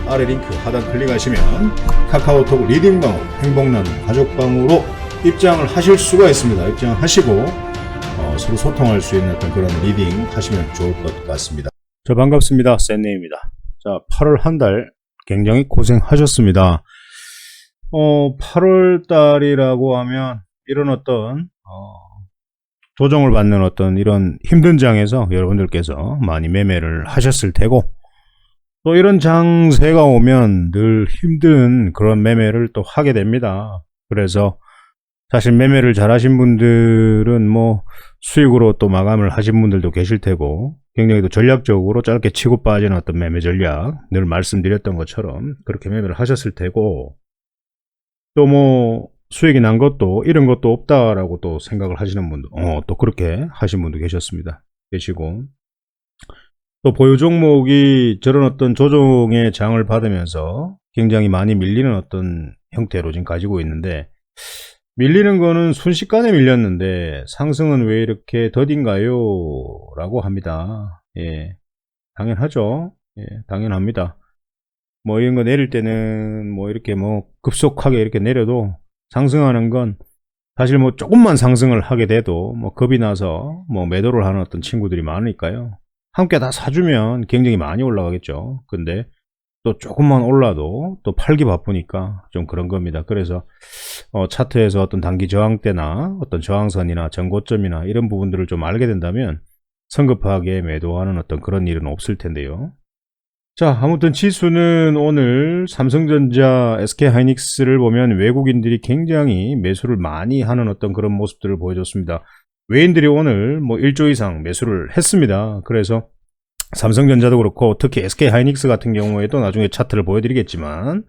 아래 링크 하단 클릭하시면 카카오톡 리딩방으로 행복나눔 가족방으로 입장을 하실 수가 있습니다. 입장하시고 서로 소통할 수 있는 어떤 그런 리딩 하시면 좋을 것 같습니다. 자, 반갑습니다. 샌네입니다. 자, 8월 한 달 굉장히 고생하셨습니다. 8월 달이라고 하면 이런 어떤 조정을 받는 어떤 이런 힘든 장에서 여러분들께서 많이 매매를 하셨을 테고, 또 이런 장세가 오면 늘 힘든 그런 매매를 또 하게 됩니다. 그래서 사실 매매를 잘 하신 분들은 뭐 수익으로 또 마감을 하신 분들도 계실 테고, 굉장히 또 전략적으로 짧게 치고 빠지는 어떤 매매 전략, 늘 말씀드렸던 것처럼 그렇게 매매를 하셨을 테고, 또 뭐 수익이 난 것도 이런 것도 없다라고 또 생각을 하시는 분도 또 그렇게 하신 분도 계시고, 또 보유 종목이 저런 어떤 조정의 장을 받으면서 굉장히 많이 밀리는 어떤 형태로 지금 가지고 있는데, 밀리는 거는 순식간에 밀렸는데 상승은 왜 이렇게 더딘가요? 라고 합니다. 예, 당연하죠. 예, 당연합니다. 뭐 이런 거 내릴 때는 뭐 이렇게 뭐 급속하게 이렇게 내려도 상승하는 건 사실 뭐 조금만 상승을 하게 돼도 뭐 겁이 나서 뭐 매도를 하는 어떤 친구들이 많으니까요. 함께 다 사주면 굉장히 많이 올라가겠죠. 근데 또 조금만 올라도 또 팔기 바쁘니까 좀 그런 겁니다. 그래서 차트에서 어떤 단기 저항대나 어떤 저항선이나 전고점이나 이런 부분들을 좀 알게 된다면 성급하게 매도하는 어떤 그런 일은 없을 텐데요. 자, 아무튼 지수는 오늘 삼성전자, SK하이닉스를 보면 외국인들이 굉장히 매수를 많이 하는 어떤 그런 모습들을 보여줬습니다. 외인들이 오늘 뭐 1조 이상 매수를 했습니다. 그래서 삼성전자도 그렇고 특히 SK하이닉스 같은 경우에도 나중에 차트를 보여드리겠지만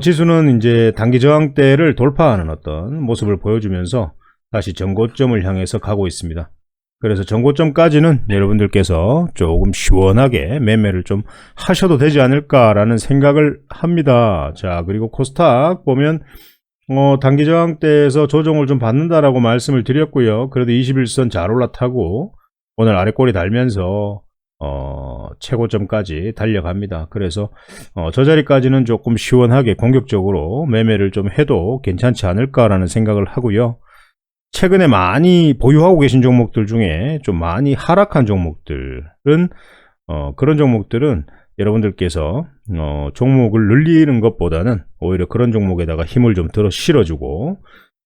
지수는 이제 단기 저항대를 돌파하는 어떤 모습을 보여주면서 다시 전고점을 향해서 가고 있습니다. 그래서 전고점까지는 여러분들께서 조금 시원하게 매매를 좀 하셔도 되지 않을까라는 생각을 합니다. 자, 그리고 코스닥 보면 단기 저항대에서 조정을 좀 받는다라고 말씀을 드렸고요. 그래도 21선 잘 올라타고 오늘 아래 꼬리 달면서 최고점까지 달려갑니다. 그래서 저 자리까지는 조금 시원하게 공격적으로 매매를 좀 해도 괜찮지 않을까라는 생각을 하고요. 최근에 많이 보유하고 계신 종목들 중에 좀 많이 하락한 종목들은 그런 종목들은 여러분들께서 종목을 늘리는 것보다는 오히려 그런 종목에다가 힘을 좀 들어 실어주고,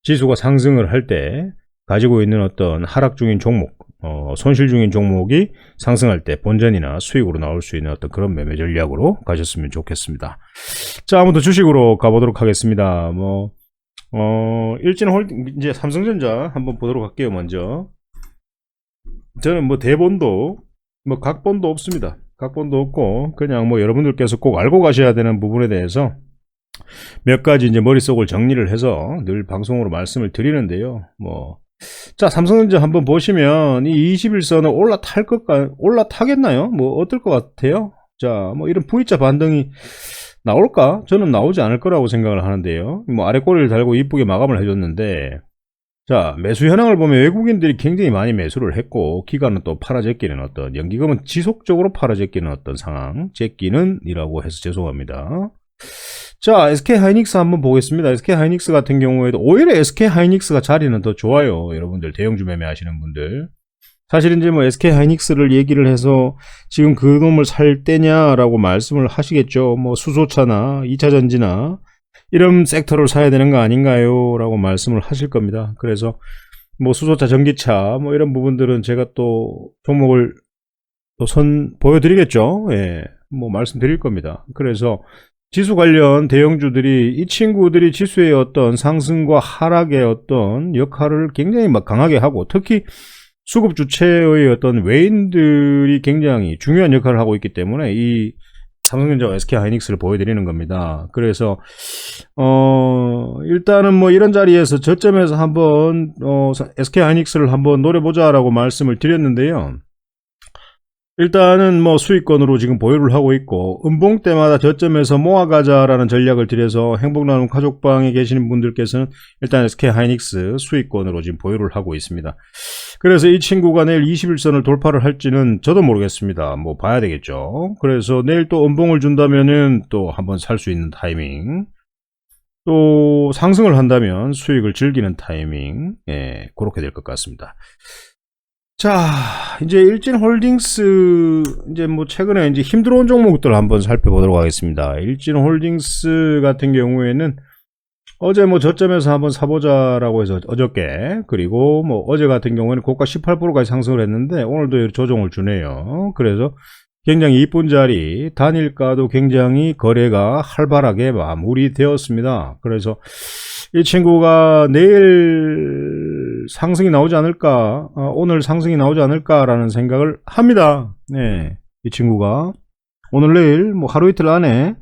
지수가 상승을 할 때 가지고 있는 어떤 하락 중인 종목, 손실 중인 종목이 상승할 때 본전이나 수익으로 나올 수 있는 어떤 그런 매매 전략으로 가셨으면 좋겠습니다. 자, 아무튼 주식으로 가보도록 하겠습니다. 일진홀딩, 이제 삼성전자 한번 보도록 할게요. 먼저 저는 뭐 대본도 뭐 각본도 없습니다. 각본도 없고 그냥 뭐 여러분들께서 꼭 알고 가셔야 되는 부분에 대해서 몇 가지 이제 머릿속을 정리를 해서 늘 방송으로 말씀을 드리는데요. 자, 삼성전자 한번 보시면 이 21선을 올라타겠나요? 뭐 어떨 것 같아요? 자, 뭐 이런 V자 반등이 나올까? 저는 나오지 않을 거라고 생각을 하는데요. 뭐 아래 꼬리를 달고 이쁘게 마감을 해줬는데, 자, 매수 현황을 보면 외국인들이 굉장히 많이 매수를 했고, 기관은 또 팔아제끼는 어떤, 연기금은 지속적으로 팔아제끼는 어떤 상황, 제끼는 이라고 해서 죄송합니다. 자, SK하이닉스 한번 보겠습니다. SK하이닉스 같은 경우에도 오히려 SK하이닉스가 자리는 더 좋아요. 여러분들 대형주 매매 하시는 분들. 사실 이제 뭐 SK하이닉스를 얘기를 해서 지금 그 놈을 살 때냐라고 말씀을 하시겠죠. 뭐 수소차나 2차전지나 이런 섹터를 사야 되는 거 아닌가요? 라고 말씀을 하실 겁니다. 그래서 뭐 수소차, 전기차 뭐 이런 부분들은 제가 또 종목을 또 보여드리겠죠. 예, 뭐 말씀드릴 겁니다. 그래서 지수 관련 대형주들이 이 친구들이 지수의 어떤 상승과 하락의 어떤 역할을 굉장히 막 강하게 하고, 특히 수급 주체의 어떤 외인들이 굉장히 중요한 역할을 하고 있기 때문에 이 삼성전자와 SK하이닉스를 보여드리는 겁니다. 그래서 일단은 뭐 이런 자리에서 저점에서 한번 SK하이닉스를 한번 노려보자 라고 말씀을 드렸는데요. 일단은 뭐 수익권으로 지금 보유를 하고 있고, 음봉 때마다 저점에서 모아가자라는 전략을 들여서 행복나눔 가족방에 계시는 분들께서는 일단 SK 하이닉스 수익권으로 지금 보유를 하고 있습니다. 그래서 이 친구가 내일 21선을 돌파를 할지는 저도 모르겠습니다. 뭐 봐야 되겠죠. 그래서 내일 또 음봉을 준다면은 또 한번 살 수 있는 타이밍, 또 상승을 한다면 수익을 즐기는 타이밍, 예, 그렇게 될 것 같습니다. 자, 이제 일진홀딩스, 이제 뭐 최근에 이제 힘들어온 종목들 한번 살펴보도록 하겠습니다. 일진홀딩스 같은 경우에는 어제 뭐 저점에서 한번 사보자라고 해서 어저께, 그리고 뭐 어제 같은 경우에는 고가 18%까지 상승을 했는데 오늘도 조정을 주네요. 그래서 굉장히 이쁜 자리, 단일가도 굉장히 거래가 활발하게 마무리되었습니다. 그래서 이 친구가 내일 상승이 나오지 않을까, 오늘 상승이 나오지 않을까라는 생각을 합니다. 네, 이 친구가 오늘 내일 뭐 하루 이틀 안에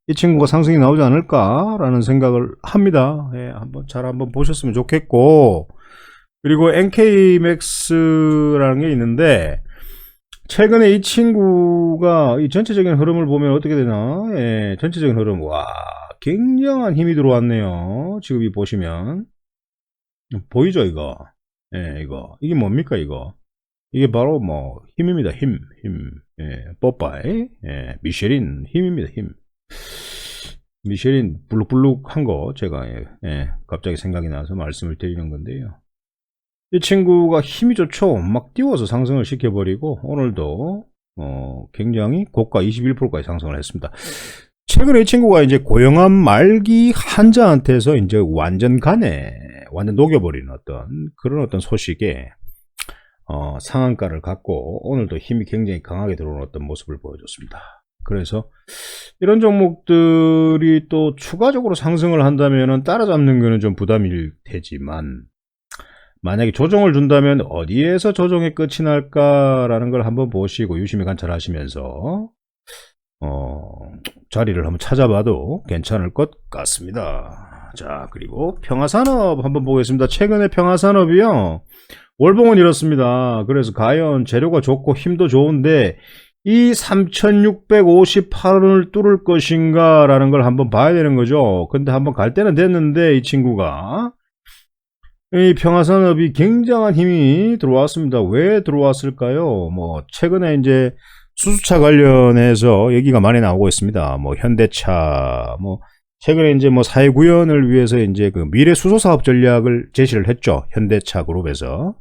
이 친구가 상승이 나오지 않을까라는 생각을 합니다. 네, 한번 보셨으면 좋겠고, 그리고 NK맥스라는 게 있는데 최근에 이 친구가 이 전체적인 흐름을 보면 어떻게 되나? 예, 전체적인 흐름, 와, 굉장한 힘이 들어왔네요. 지금 이 보시면 보이죠, 이거? 예, 이게 뭡니까, 이거? 이게 바로 뭐 힘입니다. 힘. 예, 뽀빠이, 예, 미쉐린 힘입니다. 힘. 미쉐린 블룩블룩한 거 제가 갑자기 생각이 나서 말씀을 드리는 건데요. 이 친구가 힘이 좋죠. 막 띄워서 상승을 시켜버리고 오늘도 굉장히 고가 21%까지 상승을 했습니다. 최근에 이 친구가 이제 고영한 말기 환자한테서 이제 완전 녹여버리는 그런 어떤 소식에 상한가를 갖고 오늘도 힘이 굉장히 강하게 들어오는 어떤 모습을 보여줬습니다. 그래서 이런 종목들이 또 추가적으로 상승을 한다면 따라잡는 거는 좀 부담일 테지만, 만약에 조정을 준다면 어디에서 조정의 끝이 날까라는 걸 한번 보시고 유심히 관찰하시면서 자리를 한번 찾아봐도 괜찮을 것 같습니다. 자, 그리고 평화산업 한번 보겠습니다. 최근에 평화산업이요, 월봉은 이렇습니다. 그래서 과연 재료가 좋고 힘도 좋은데 이 3658원을 뚫을 것인가 라는 걸 한번 봐야 되는 거죠. 근데 한번 갈 때는 됐는데 이 친구가, 이 평화산업이 굉장한 힘이 들어왔습니다. 왜 들어왔을까요? 뭐 최근에 이제 수소차 관련해서 얘기가 많이 나오고 있습니다. 뭐 현대차, 뭐 최근에 이제 뭐 사회 구현을 위해서 이제 그 미래 수소 사업 전략을 제시를 했죠. 현대차 그룹에서.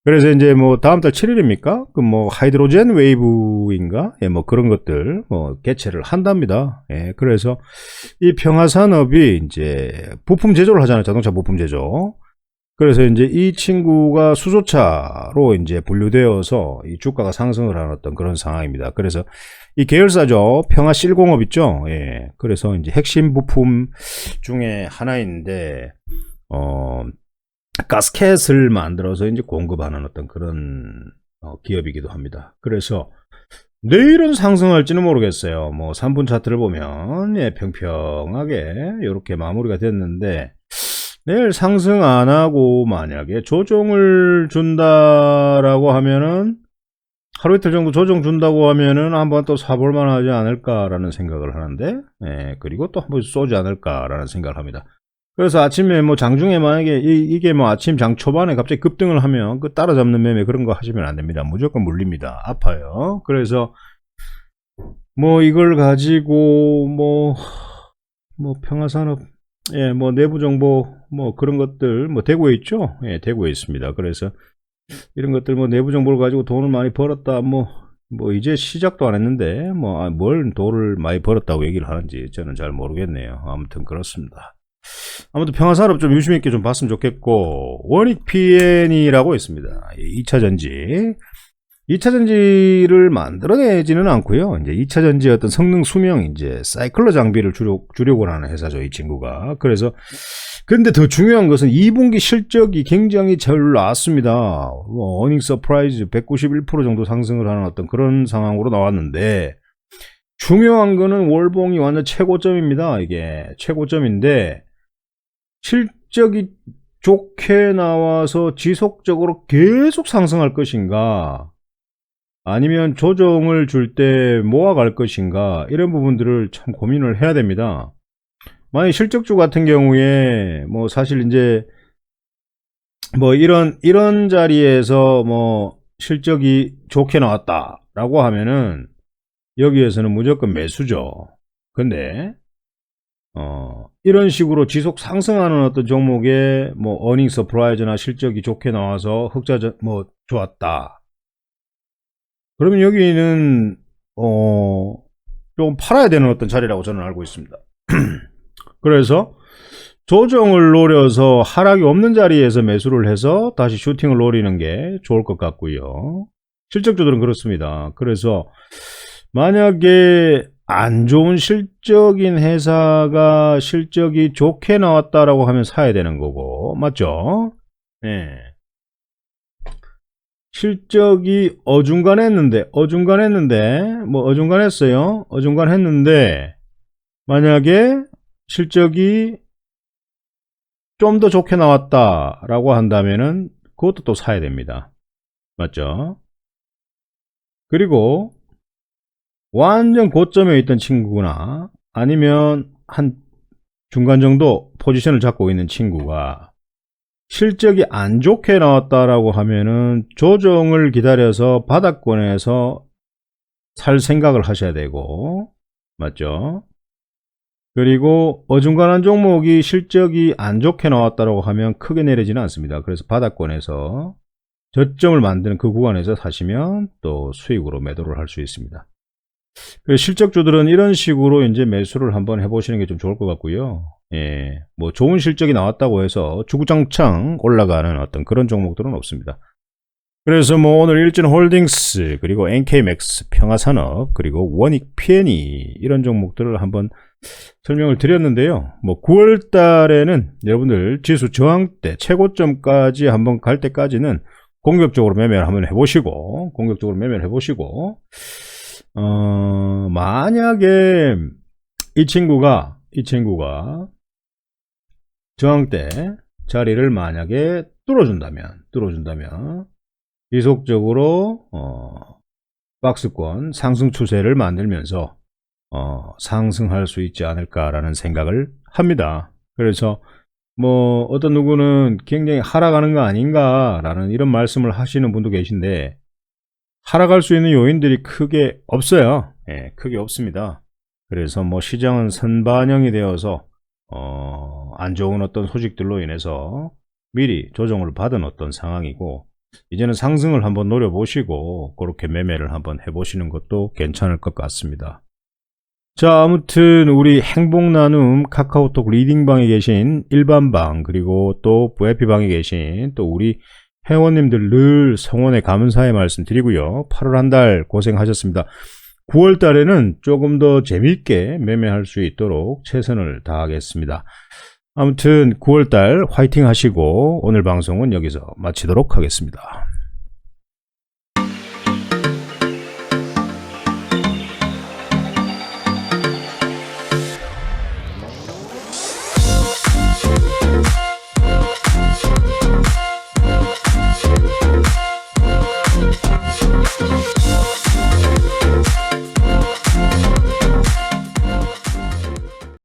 그래서 이제 뭐 다음 달 7일입니까? 그 뭐 하이드로젠 웨이브인가? 예, 뭐 그런 것들 뭐 개최를 한답니다. 예, 그래서 이 평화산업이 이제 부품 제조를 하잖아요. 자동차 부품 제조. 그래서 이제 이 친구가 수소차로 이제 분류되어서 이 주가가 상승을 하는 어떤 그런 상황입니다. 그래서 이 계열사죠. 평화실공업 있죠. 예. 그래서 이제 핵심 부품 중에 하나인데, 가스켓을 만들어서 이제 공급하는 어떤 그런 기업이기도 합니다. 그래서 내일은 상승할지는 모르겠어요. 뭐 3분 차트를 보면 예, 평평하게 이렇게 마무리가 됐는데, 내일 상승 안 하고 만약에 조정을 준다라고 하면은, 하루 이틀 정도 조정 준다고 하면은 한번 또 사볼만 하지 않을까라는 생각을 하는데, 예, 그리고 또 한번 쏘지 않을까라는 생각을 합니다. 그래서 아침에 뭐 장중에 만약에 이게 뭐 아침 장 초반에 갑자기 급등을 하면 그 따라잡는 매매 그런 거 하시면 안 됩니다. 무조건 물립니다. 아파요. 그래서 뭐 이걸 가지고 뭐 평화산업, 예, 뭐 내부 정보 뭐 그런 것들 뭐 대구에 있죠. 예, 대구에 있습니다. 그래서 이런 것들 뭐 내부 정보를 가지고 돈을 많이 벌었다, 뭐 이제 시작도 안 했는데 뭐 뭘 돈을 많이 벌었다고 얘기를 하는지 저는 잘 모르겠네요. 아무튼 그렇습니다. 아무튼 평화산업 좀 유심 있게 좀 봤으면 좋겠고, 원익 PN이라고 있습니다. 2차전지. 2차전지를 만들어내지는 않고요. 이제 2차전지 어떤 성능 수명, 이제 사이클러 장비를 주려고 하는 회사죠, 이 친구가. 그래서 근데 더 중요한 것은 2분기 실적이 굉장히 잘 나왔습니다. 어닝 서프라이즈 191% 정도 상승을 하는 어떤 그런 상황으로 나왔는데, 중요한 거는 월봉이 완전 최고점입니다. 이게 최고점인데 실적이 좋게 나와서 지속적으로 계속 상승할 것인가, 아니면 조정을 줄 때 모아갈 것인가, 이런 부분들을 참 고민을 해야 됩니다. 만약 실적주 같은 경우에 뭐 사실 이제 뭐 이런 자리에서 뭐 실적이 좋게 나왔다라고 하면은 여기에서는 무조건 매수죠. 근데 이런 식으로 지속 상승하는 어떤 종목에 뭐 어닝 서프라이즈나 실적이 좋게 나와서 흑자 뭐 좋았다. 그러면 여기는 좀 팔아야 되는 어떤 자리라고 저는 알고 있습니다. 그래서 조정을 노려서 하락이 없는 자리에서 매수를 해서 다시 슈팅을 노리는 게 좋을 것 같고요. 실적주들은 그렇습니다. 그래서 만약에 안 좋은 실적인 회사가 실적이 좋게 나왔다라고 하면 사야 되는 거고, 맞죠? 네. 실적이 어중간했는데 만약에 실적이 좀 더 좋게 나왔다라고 한다면은 그것도 또 사야 됩니다. 맞죠? 그리고 완전 고점에 있던 친구나 아니면 한 중간 정도 포지션을 잡고 있는 친구가 실적이 안 좋게 나왔다라고 하면은 조정을 기다려서 바닥권에서 살 생각을 하셔야 되고, 맞죠? 그리고 어중간한 종목이 실적이 안 좋게 나왔다라고 하면 크게 내리지는 않습니다. 그래서 바닥권에서 저점을 만드는 그 구간에서 사시면 또 수익으로 매도를 할 수 있습니다. 실적주들은 이런 식으로 이제 매수를 한번 해보시는 게 좀 좋을 것 같고요. 예, 뭐 좋은 실적이 나왔다고 해서 주구장창 올라가는 어떤 그런 종목들은 없습니다. 그래서 뭐 오늘 일진홀딩스, 그리고 NK맥스, 평화산업, 그리고 원익 P&E 이런 종목들을 한번 설명을 드렸는데요. 뭐 9월 달에는 여러분들 지수 저항대 최고점까지 한번 갈 때까지는 공격적으로 매매를 한번 해보시고, 만약에 이 친구가 저항대 자리를 만약에 뚫어준다면 지속적으로 박스권 상승 추세를 만들면서 상승할 수 있지 않을까라는 생각을 합니다. 그래서 뭐 어떤 누구는 굉장히 하락하는 거 아닌가라는 이런 말씀을 하시는 분도 계신데, 하락할 수 있는 요인들이 크게 없어요. 예, 크게 없습니다. 그래서 뭐 시장은 선반영이 되어서 안 좋은 어떤 소식들로 인해서 미리 조정을 받은 어떤 상황이고, 이제는 상승을 한번 노려보시고 그렇게 매매를 한번 해보시는 것도 괜찮을 것 같습니다. 자, 아무튼 우리 행복나눔 카카오톡 리딩방에 계신 일반방, 그리고 또 VIP방에 계신 또 우리 회원님들 늘 성원에 감사의 말씀 드리고요. 8월 한 달 고생하셨습니다. 9월 달에는 조금 더 재미있게 매매할 수 있도록 최선을 다하겠습니다. 아무튼 9월 달 화이팅 하시고 오늘 방송은 여기서 마치도록 하겠습니다.